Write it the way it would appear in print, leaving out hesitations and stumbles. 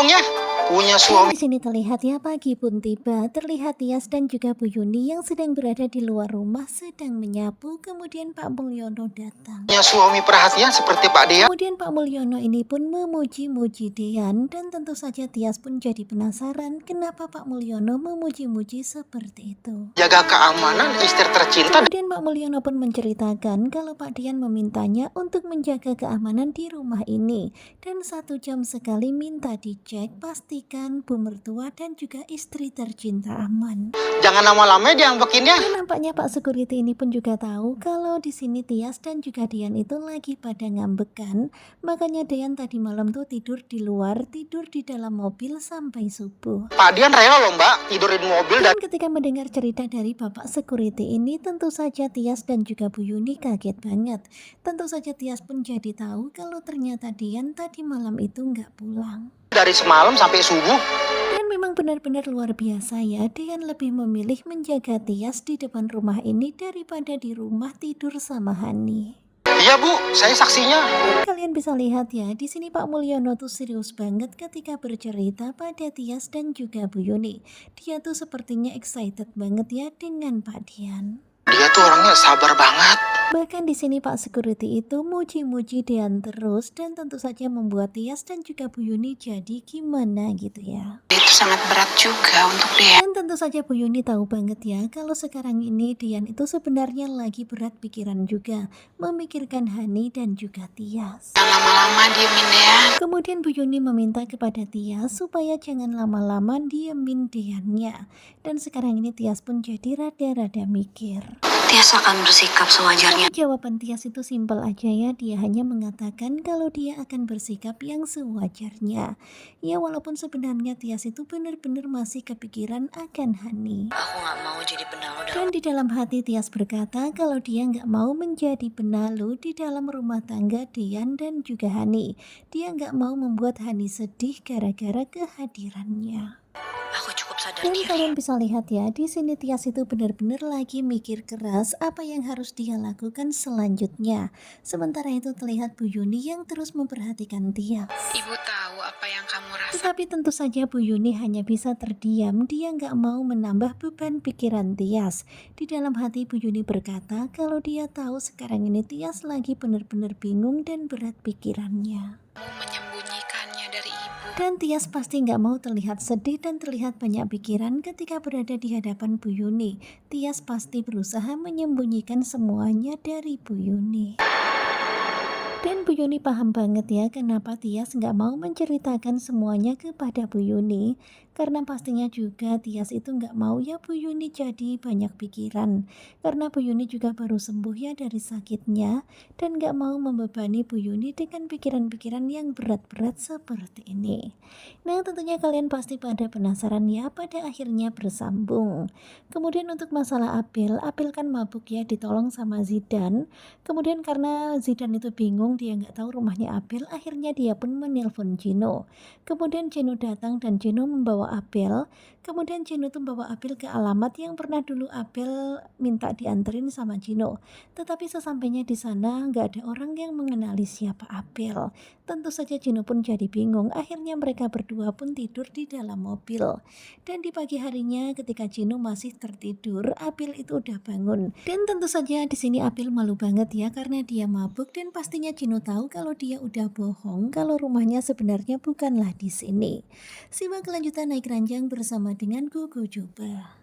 untungnya punya Dan suami. di sini terlihat ya pagi pun tiba, terlihat Tias dan juga Bu Yuni yang sedang berada di luar rumah sedang menyapu, kemudian Pak Mulyono datang. Punya suami perhatian seperti Pak Dea. Kemudian Pak Mulyono ini pun memuji-muji Dian dan tentu saja Tias pun jadi penasaran kenapa Pak Mulyono memuji-muji seperti itu. Jaga keamanan istri tercinta. Kemudian Pak Mulyono pun menceritakan kalau Pak Dian memintanya untuk menjaga keamanan di rumah ini dan 1 jam sekali minta dicek pastikan Bu mertua dan juga istri tercinta aman. Jangan lama-lama dia bekinnya. Dan nampaknya Pak Security ini pun juga tahu kalau di sini Tias dan juga Dian itu lagi pada ngambekan. Makanya Dian tadi malam tuh tidur di luar, tidur di dalam mobil sampai subuh. Pak Dian rela loh Mbak tidurin mobil dan Dan ketika mendengar cerita dari Bapak Security ini, tentu saja Tias dan juga Bu Yuni kaget banget. Tentu saja Tias pun jadi tahu kalau ternyata Dian tadi malam itu nggak pulang. dari semalam sampai subuh. Dan memang benar-benar luar biasa ya, Dian lebih memilih menjaga Tias di depan rumah ini daripada di rumah tidur sama Hani. Iya Bu, saya saksinya. Kalian bisa lihat ya, di sini Pak Mulyono tuh serius banget ketika bercerita pada Tias dan juga Bu Yuni. Dia tuh sepertinya excited banget ya dengan Pak Dian. Dia tuh orangnya sabar banget. Bahkan di sini Pak Security itu muji-muji Dian terus dan tentu saja membuat Tias dan juga Bu Yuni jadi gimana gitu ya. Itu sangat berat juga untuk dia. Dan tentu saja Bu Yuni tahu banget ya kalau sekarang ini Dian itu sebenarnya lagi berat pikiran juga, memikirkan Hani dan juga Tias. Jangan lama-lama diemin dia. Kemudian Bu Yuni meminta kepada Tias supaya jangan lama-lama diemin Diannya. Dan sekarang ini Tias pun jadi rada-rada mikir. Tias akan bersikap sewajarnya. Jawaban Tias itu simpel aja ya, dia hanya mengatakan kalau dia akan bersikap yang sewajarnya. Ya walaupun sebenarnya Tias itu benar-benar masih kepikiran akan Hani. Aku gak mau jadi penalu dalam. Dan di dalam hati Tias berkata kalau dia nggak mau menjadi penalu di dalam rumah tangga Dian dan juga Hani. Dia nggak mau membuat Hani sedih gara-gara kehadirannya. Aku cukup sadar Dan diri. kalian bisa lihat ya, di sini Tias itu benar-benar lagi mikir keras apa yang harus dia lakukan selanjutnya. Sementara itu terlihat Bu Yuni yang terus memperhatikan Tias. Ibu tahu apa yang kamu rasa. Tetapi tentu saja Bu Yuni hanya bisa terdiam, dia nggak mau menambah beban pikiran Tias. Di dalam hati Bu Yuni berkata kalau dia tahu sekarang ini Tias lagi benar-benar bingung dan berat pikirannya. Kamu menyembunyikannya dari ibu. Dan Tias pasti nggak mau terlihat sedih dan terlihat banyak pikiran ketika berada di hadapan Bu Yuni. Tias pasti berusaha menyembunyikan semuanya dari Bu Yuni. Dan Bu Yuni paham banget ya kenapa Tias nggak mau menceritakan semuanya kepada Bu Yuni. Karena pastinya juga Tias itu nggak mau ya Bu Yuni jadi banyak pikiran. Karena Bu Yuni juga baru sembuh ya dari sakitnya. Dan nggak mau membebani Bu Yuni dengan pikiran-pikiran yang berat-berat seperti ini. Nah tentunya kalian pasti pada penasaran ya pada akhirnya bersambung. Kemudian untuk masalah Apil kan mabuk ya ditolong sama Zidan. Kemudian karena Zidan itu bingung dia nggak tahu rumahnya Apil, akhirnya dia pun menelpon Gino. Kemudian Gino datang dan Gino membawa Apil. Kemudian Gino tuh membawa Apil ke alamat yang pernah dulu Apil minta dianterin sama Gino. Tetapi sesampainya di sana nggak ada orang yang mengenali siapa Apil. Tentu saja Gino pun jadi bingung. Akhirnya mereka berdua pun tidur di dalam mobil. Dan di pagi harinya ketika Gino masih tertidur, Apil itu udah bangun. Dan tentu saja di sini Apil malu banget ya karena dia mabuk dan pastinya Gino tahu kalau dia udah bohong kalau rumahnya sebenarnya bukanlah di sini. Simak kelanjutan naik ranjang bersama dengan Gugu Juba.